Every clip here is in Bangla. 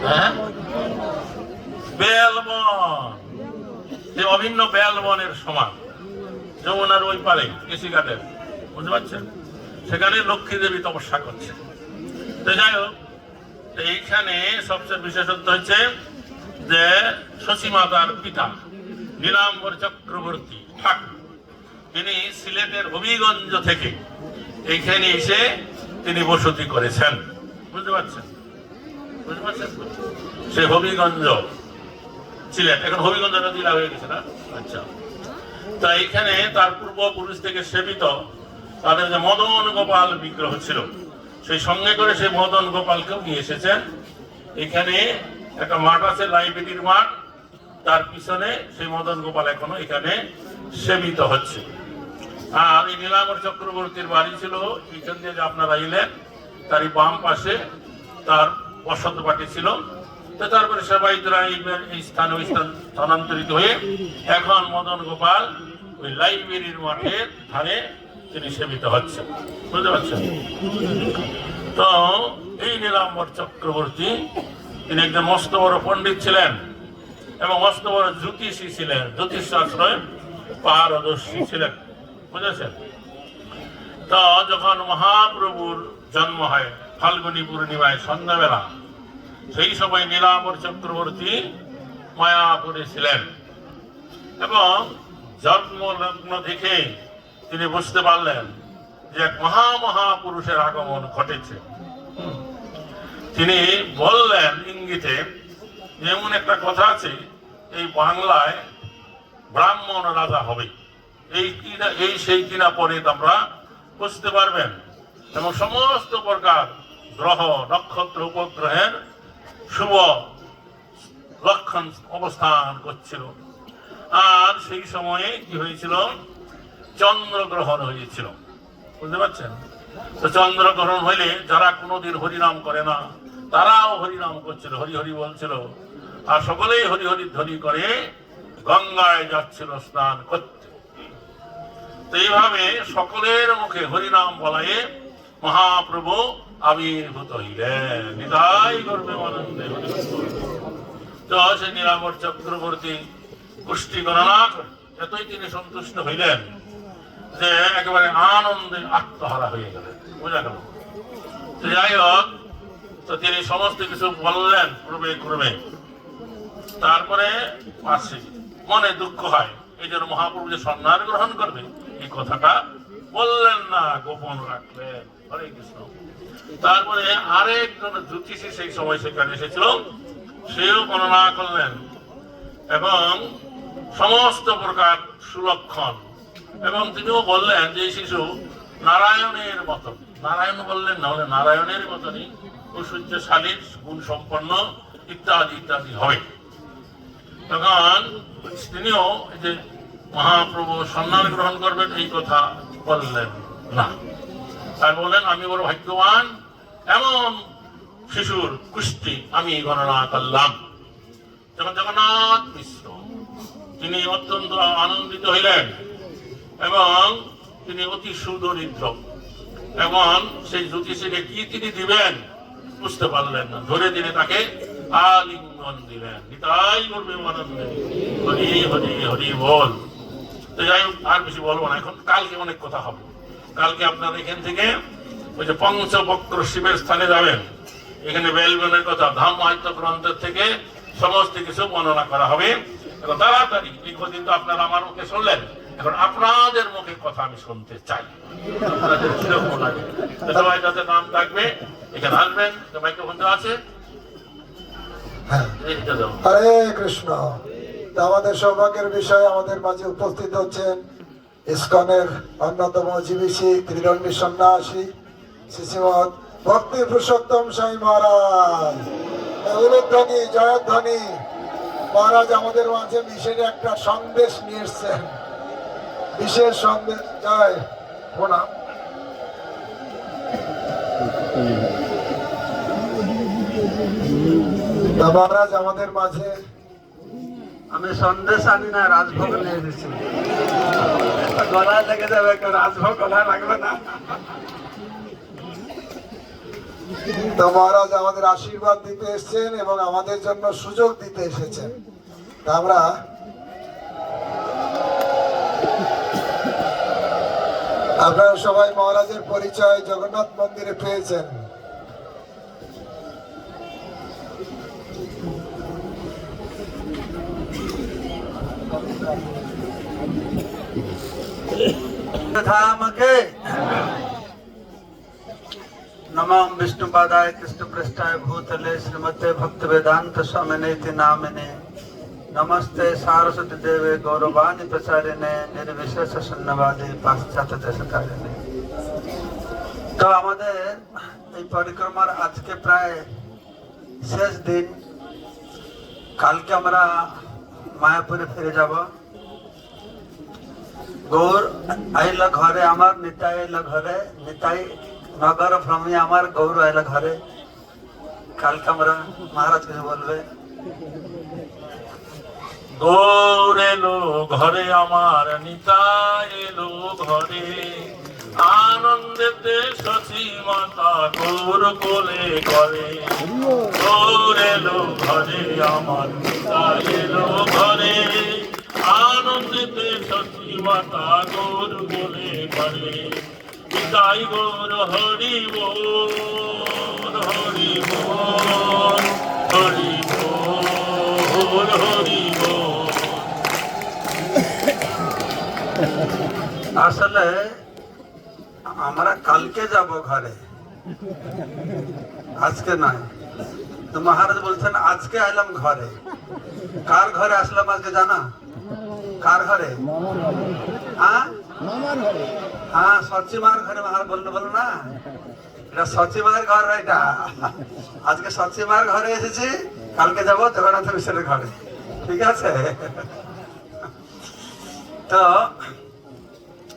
হ্যাঁ, বেলবন, যে অভিন্ন বেলবনের সমান, যমুনার ওই পারে কৃষিঘাটের, বুঝতে পারছেন? সেখানে লক্ষ্মী দেবী তপস্যা করছে। তো যাই হোক, এইখানে সবচেয়ে বিশেষত্ব হচ্ছে যে শশী মাতার পিতা নীলাম্বর চক্রবর্তী ঠাকুর, তিনি সিলেটের হবিগঞ্জ থেকে এইখানে এসে তিনি বসতি করেছেন। বুঝতে পারছেন? বুঝতে পারছেন? সে হবিগঞ্জ সিলেট, এখন হবিগঞ্জটা জেলা হয়ে গেছে না? আচ্ছা, তা এইখানে তার পূর্বপুরুষ থেকে সেবিত তাদের যে মদন গোপাল বিগ্রহ ছিল, সেই সঙ্গে করে সেই মদন গোপালকেও নিয়ে এসেছেন। এখানে একটা মাঠ আছে, লাইব্রেরির মাঠ, তার পিছনে সেই মদন গোপাল এখনো এখানে সেবিত হচ্ছে। আর এই নীলাম্বর চক্রবর্তীর বাড়ি ছিল এখান দিয়ে, যে আপনারা এলেন তারই বাম পাশে তার বসত বাটি ছিল। তো তারপরে সবাই এই স্থানে স্থানান্তরিত হয়ে এখন মদন গোপাল ওই লাইব্রেরির মাঠের ধারে তিনি সেবিত হচ্ছে। বুঝতে পারছেন? তো এই নীলাম্বর চক্রবর্তী তিনি একজন মস্ত বড় পণ্ডিত ছিলেন এবং মস্ত বড় জ্যোতিষী ছিলেন, জ্যোতিষ শাস্ত্রে পারদর্শী ছিলেন। বুঝেছেন? তো যখন মহাপ্রভুর জন্ম হয় ফাল্গুনী পূর্ণিমায় সন্ধ্যাবেলা, সেই সময় নীলাম্বর চক্রবর্তী মায়াপুরে ছিলেন এবং জন্মলগ্ন দেখে তিনি বুঝতে পারলেন যে এক মহাপুরুষের আগমন ঘটেছে। তিনি বললেন ইঙ্গিতে, এমন একটা কথা আছে, এই বাংলায় ব্রাহ্মণ রাজা হবে, এই সেই কিনা পরে আমরা বুঝতে পারবেন। এবং সমস্ত প্রকার গ্রহ নক্ষত্র উপগ্রহের শুভ লক্ষণ অবস্থান করছিল। আর সেই সময়ে কি হয়েছিল? চন্দ্রগ্রহণ হয়েছিল। বুঝতে পারছেন? তো চন্দ্রগ্রহণ হইলে যারা কোনোদিন হরিনাম করে না তারাও হরিনাম করছিল, হরি হরি বলছিল, আর সকলেই হরি হরি ধ্বনি করে গঙ্গায় যাচ্ছিল স্নান করতে। তো এইভাবে সকলের মুখে হরিনাম বলায় মহাপ্রভু আবির্ভূত হইলেন। নিতাই গর্বে আনন্দে হরি। তো সে নীলাম্বর চক্রবর্তী পুষ্টি গণনা করে এতই তিনি সন্তুষ্ট হইলেন যে একেবারে আনন্দে আত্মহারা হয়ে গেলেন। বোঝা গেল? যাই হোক, তো তিনি সমস্ত কিছু বললেন ক্রমে ক্রমে। তারপরে আসে মনে দুঃখ হয়, এই জন্য মহাপ্রভু যে সন্ন্যাস গ্রহণ করবে এই কথাটা বললেন না, গোপন রাখলেন। হরে কৃষ্ণ। তারপরে আরেকজন জ্যোতিষী সেই সময় সেখানে এসেছিল, সেও গণনা করলেন এবং সমস্ত প্রকার সুলক্ষণ, এবং তিনিও বললেন যে শিশু নারায়ণের মতন, নারায়ণ বললেন না, হলে নারায়ণের মতনই ঐশ্বর্যশালী গুণ সম্পন্ন ইত্যাদি ইত্যাদি হবে। তখন তিনিও যে মহাপ্রভু সন্ন্যাস গ্রহণ করবেন এই কথা বললেন না। তাই বললেন, আমি বড় ভাগ্যবান, এমন শিশুর কুষ্টি আমি গণনা করলাম। যখন জগন্নাথ মিশ্র তিনি অত্যন্ত আনন্দিত হইলেন এবং তিনি অতি সুদরিদ্র, এবং সেই জ্যোতিষীকে কি তিনি দিবেন বুঝতে পারলেন না, ধরে দিনে তাকে আলিঙ্গন দিলেন। নিতাই করবে আনন্দে হরি হরি হরি বল। তো যাই হোক, আর বেশি বলবো না, এখন কালকে অনেক কথা হবে। কালকে আপনার এখান থেকে ওই যে পঞ্চবক্র শিবের স্থানে যাবেন, এখানে বেলবনের কথা ধাম মাহাত্ম্য গ্রন্থের থেকে সমস্ত কিছু বর্ণনা করা হবে। এখন তাড়াতাড়ি, এই কদিন তো আপনারা আমার মুখে শুনলেন, এখন আপনাদের মুখে কথা আমি শুনতে চাই। সবাই যাদের নাম থাকবে এখানে আসবেন, মাইক্রোফোন আছে। হরে কৃষ্ণ। আমাদের সৌভাগ্যের বিষয়, আমাদের মাঝে উপস্থিত হচ্ছেন ইস্কনের অন্যতম জীবিষী ত্রিদণ্ডী সন্ন্যাসী শ্রীমৎ ভক্তি পুরুষোত্তম স্বামী মহারাজ। উলুধ্বনি জয়ধ্বনি মহারাজ আমাদের মাঝে বিশেষ একটা সন্দেশ নিয়ে এসছেন, বিশেষ সন্দেশ। জয় প্রণাম। মহারাজ আমাদের মাঝে, আমি সন্দেশ আনি না, রাজভোগ নিয়ে এসেছি। গলায় লেগে যাবে, রাজভোগ গলায় লাগবে না। তো মহারাজ আমাদের আশীর্বাদ দিতে এসেছেন এবং আমাদের জন্য সুযোগ দিতে এসেছেন। তা আমরা আপনারা সবাই মহারাজের পরিচয় জগন্নাথ মন্দিরে পেয়েছেন। धामके नमो विष्णुपादाय कृष्णपृष्ठाय भूतले श्रीमते भक्तिवेदांत स्वामिने इति नामिने नमस्ते सारस्वती देवे गौरवाणी प्रचारिणे निर्विशेष शून्यवादी पाश्चात्य देशकारिणे। तो আমাদের এই পরিক্রমার আজকে প্রায় শেষ দিন। কালকে আমরা মায়াপুরে ফিরে যাব। গৌর আইলা ঘরে আমার, নিতাই আইলা ঘরে, নিতাই নগর ভ্রমী আমার, গৌর আইলা ঘরে। কালকে আমরা মহারাজ কিছু বলবে। গৌর এলো ঘরে আমার, নিতাই এলো ঘরে, আনন্দেতে শশী মাতা গৌর কোলে করে। গৌর এলো ঘরে আমার, নিতাই এলো ঘরে, আনন্দেতে শশী মাতা গৌর কোলে করে। নিতাই গৌর হরি বল, হরি বল, হরি বল, হরি বল। আসলে আমরা কালকে যাব ঘরে, আজকে নয়। তো মহারাজ বলছেন আজকে আইলাম ঘরে। কার ঘরে আসলাম আজকে জানা? কার ঘরে? হ্যাঁ হ্যাঁ, সচিমার ঘরে। মহারাজ বললো বলো না, এটা সচিমার ঘর। এটা আজকে সচিমার ঘরে এসেছি, কালকে যাবো জগন্নাথ মিশ্রের ঘরে। ঠিক আছে? তো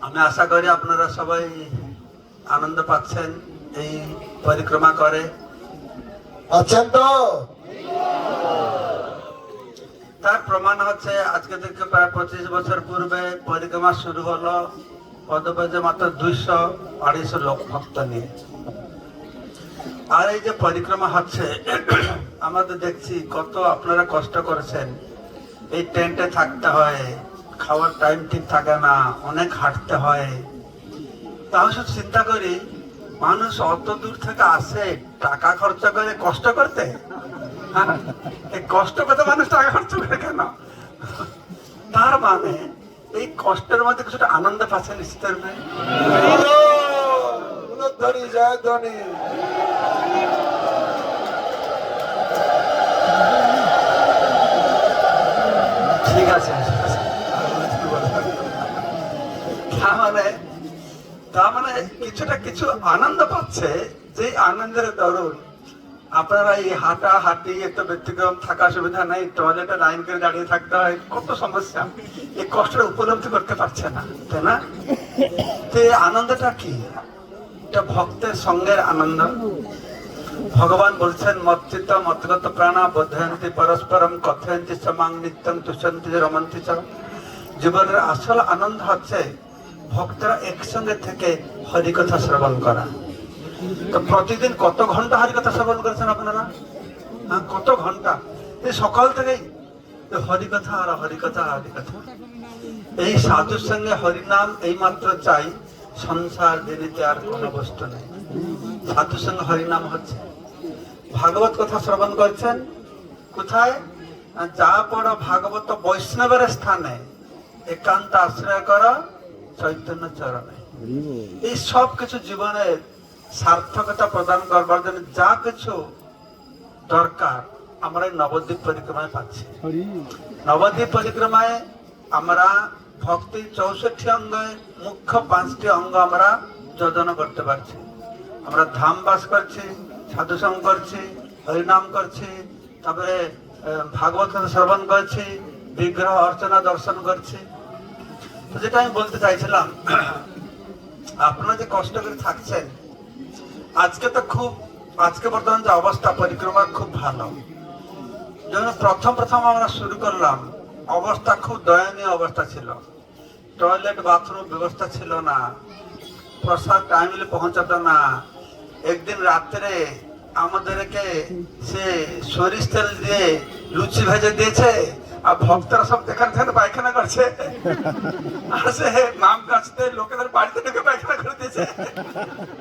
আমি আশা করি আপনারা সবাই আনন্দ পাচ্ছেন এই পরিক্রমা করে। আছেন তো? তার প্রমাণ হচ্ছে আজকে থেকে প্রায় 25 বছর পূর্বে পরিক্রমা শুরু হলো পদব্রজে মাত্র 200-250 লোক ভক্ত নিয়ে। আর এই যে পরিক্রমা হচ্ছে আমাদের দেখছি কত আপনারা কষ্ট করেছেন। এই টেন্টে থাকতে হয়, খাওয়ার টাইম ঠিক থাকে না, অনেক হাঁটতে হয়। তাহলে চিন্তা করি মানুষ অত দূর থেকে আসে টাকা খরচা করে কষ্ট করতে। এই কষ্ট করতে মানুষ টাকা খরচ করে কেন? তার মানে এই কষ্টের মধ্যে কিছুটা আনন্দ পাচ্ছে নিশ্চিত রূপে। জয় ধ্বনি। ঠিক আছে। তার মানে কিছুটা কিছু আনন্দ পাচ্ছে। যে আনন্দের দরুন আপনারা এই হাঁটা হাঁটি একটা ব্যতিক্রম, থাকা সুবিধা নেই, টয়লেটে লাইন করে দাঁড়িয়ে থাকতে হয়, কত সমস্যা। এই কষ্টটা উপলব্ধি করতে পারছে না, তাই না? তো এই আনন্দটা কি? এটা ভক্তের সঙ্গের আনন্দ। ভগবান বলছেন মচ্চিত মতগত প্রাণা বোধয়ন্তি পরস্পরম কথয়ন্তি সমাং নিত্যং তুষন্তি রমন্তি চ। জীবনের আসল আনন্দ হচ্ছে ভক্তরা একসঙ্গে থেকে হরিকথা শ্রবণ করা। তো প্রতিদিন কত ঘন্টা হরিকথা শ্রবণ করেছেন আপনারা? হ্যাঁ, কত ঘন্টা? এই সকাল থেকেই হরিকথা আর হরিকথা হরিকথা। এই সাধুর সঙ্গে হরিনাম এই মাত্র চাই, সংসার দিনিতে আর কোনো বস্তু নেই। সাধুর সঙ্গে হরিনাম হচ্ছে, ভাগবত কথা শ্রবণ করছেন। কোথায়? যা পড়ো ভাগবত বৈষ্ণবের স্থানে, একান্ত আশ্রয় করো চৈতন্য চরণে। এই সব কিছু জীবনের সার্থকতা প্রদান করবার জন্য যা কিছু দরকার আমরা এই নবদ্বীপ পরিক্রমায় পাচ্ছি। নবদ্বীপ পরিক্রমায় আমরা ভক্তি 64 অঙ্গে মুখ্য 5টি অঙ্গ আমরা যোজনা করতে পারছি। আমরা ধাম বাস করছি, সাধুসঙ্গ করছি, হরিনাম করছি, তারপরে ভাগবত কথা শ্রবণ করছি, বিগ্রহ অর্চনা দর্শন করছি। তো যেটা আমি বলতে চাইছিলাম, আপনারা যে কষ্ট করে থাকছেন, আজকে তো খুব, আজকে বর্তমান যে অবস্থা পরিক্রমা খুব ভালো। যখন প্রথম আমরা শুরু করলাম অবস্থা খুব দয়নীয় অবস্থা ছিল। টয়লেট বাথরুম ব্যবস্থা ছিল না, প্রসাদ টাইমলি পৌঁছাতো না। একদিন রাত্রে আমাদেরকে সে সরিষ তেল দিয়ে লুচি ভেজে দিয়েছে, আর ভক্তরা সব যেখানে সেখানে পায়খানা করছে, আর সে নাম কাছতে লোকেদের বাড়িতে ঢুকে পায়খানা করে দিয়েছে।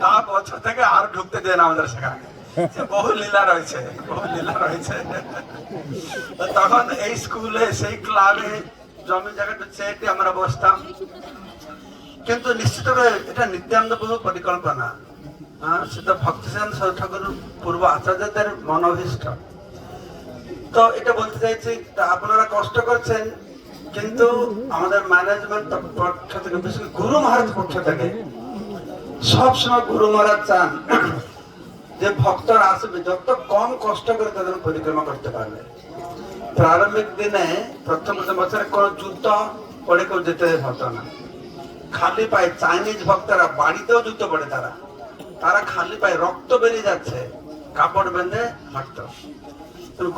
তা বছর থেকে আর ঢুকতে দেয় না আমাদের সেখানে। বহু লীলা রয়েছে, বহু লীলা রয়েছে। তখন এই স্কুলে, সেই ক্লাবে জমি জায়গাটা চেয়ে আমরা বসতাম। কিন্তু নিশ্চিতভাবে এটা নিত্যানন্দ প্রভু পরিকল্পনা, সেটা ভক্তিচরণ ঠাকুর পূর্ব আচার্যদের মনোভীষ্ট। তো এটা বলতে চাইছি, আপনারা কষ্ট করছেন, কিন্তু আমাদের ম্যানেজমেন্ট পক্ষ থেকে, বিশেষ করে গুরু মহারাজ পক্ষ থেকে সবসময় গুরু মহারাজ চান যে ভক্তরা আসবে যত কম কষ্ট করে তাদের পরিক্রমা করতে পারবে। প্রারম্ভিক দিনে প্রথম বছরে কোন যুদ্ধ পড়ে কেউ যেতে হতো না, খালি পায়ে চাইনিজ ভক্তরা বাড়িতেও যুদ্ধ পড়ে, তারা খালি পায়ে, রক্ত বেরিয়ে যাচ্ছে, কাপড় বেঁধে হাঁটতো।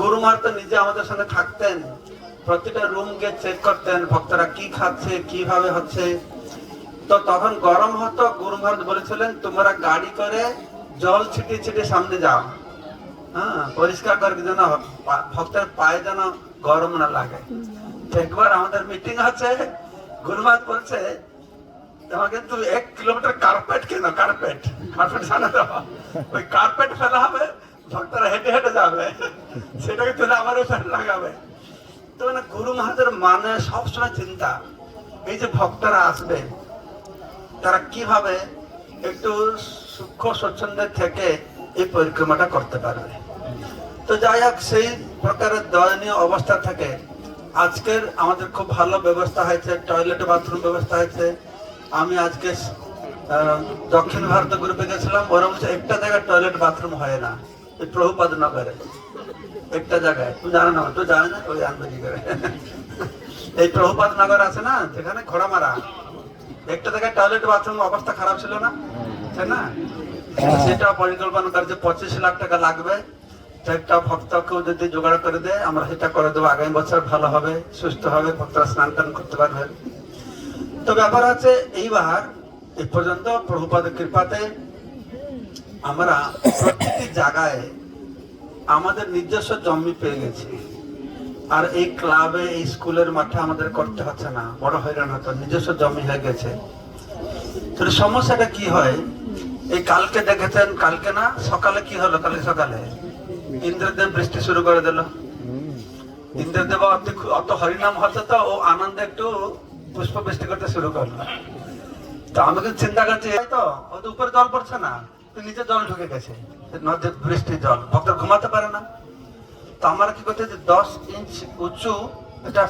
গুরু মহারাজ নিজে আমাদের সঙ্গে থাকতেন, প্রতিটা রুম গিয়ে চেক করতেন ভক্তরা কি খাচ্ছে, কিভাবে হচ্ছে। তো তখন গরম হতো, গুরু মহারাজ বলেছিলেন তোমরা গাড়ি করে জল ছিটিয়ে ছিটিয়ে সামনে যাও, পরিষ্কার করে যেন ভক্তের পায়ে যেন গরম না লাগে। একবার আমাদের মিটিং আছে, গুরু মহারাজ বলছে তোমাকে তুমি 1 কিলোমিটার কার্পেট কেন, কার্পেট জানা দেওয়া, ওই কার্পেট ফেলা হবে, ভক্তরা হেঁটে হেঁটে যাবে, সেটাকে তুলে আমার উপরে লাগাবে। তো মানে গুরু মহারাজের মানে সবসময় চিন্তা, এই যে ভক্তরা আসবে তারা কিভাবে একটু সূক্ষ্ম স্বচ্ছন্দের থেকে এই পরিক্রমাটা করতে পারবে। তো যাই হোক, সেই প্রকারের দয়নীয় অবস্থা থেকে আজকের আমাদের খুব ভালো ব্যবস্থা হয়েছে, টয়লেট বাথরুম ব্যবস্থা হয়েছে। আমি আজকে দক্ষিণ ভারত গ্রুপে গেছিলাম, ওরা বলছে একটা জায়গায় টয়লেট বাথরুম হয় না, এই প্রভুপাদ নগরে একটা জায়গায়, তুই জানো না, তুই জানে না, ওই আনবেজি করে এই প্রভুপাদ নগর আছে না, যেখানে ঘোড়ামারা, একটা জায়গায় টয়লেট বাথরুম অবস্থা খারাপ ছিল না, তাই না? সেটা পরিকল্পনা করেছে 25 লাখ টাকা লাগবে, একটা ভক্তকেও যদি জোগাড় করে দেয় আমরা সেটা করে দেবো, আগামী বছর ভালো হবে, সুস্থ হবে, ভক্তরা স্নান টান করতে পারবে। তো ব্যাপার আছে, এইবার এই পর্যন্ত প্রভুপাদের কৃপাতে আমরা প্রত্যেকটি জায়গায় আমাদের নিজস্ব জমি পেয়ে গেছি। আর এই ক্লাবে, এই স্কুলের মাঠে আমাদের করতে হচ্ছে না, বড় হয়রান হতো, নিজস্ব জমি হয়ে গেছে। তো সমস্যাটা কি হয়, এই কালকে দেখেছেন, কালকে না সকালে কি হলো, কালকে সকালে ইন্দ্রদেব বৃষ্টি শুরু করে দিল। ইন্দ্রদেব অত হরিনাম হচ্ছে, তো ও আনন্দে একটু পুষ্প বৃষ্টি করতে শুরু করলো। তো আমাকে চিন্তা করছি, তো ওদের উপরে জল পড়ছে না, নিচে জল ঢুকে গেছে, নদীর বৃষ্টির জল, ভক্ত ঘুমাতে পারে না। তো আমরা কি করতে, 10 ইঞ্চ উঁচু এটা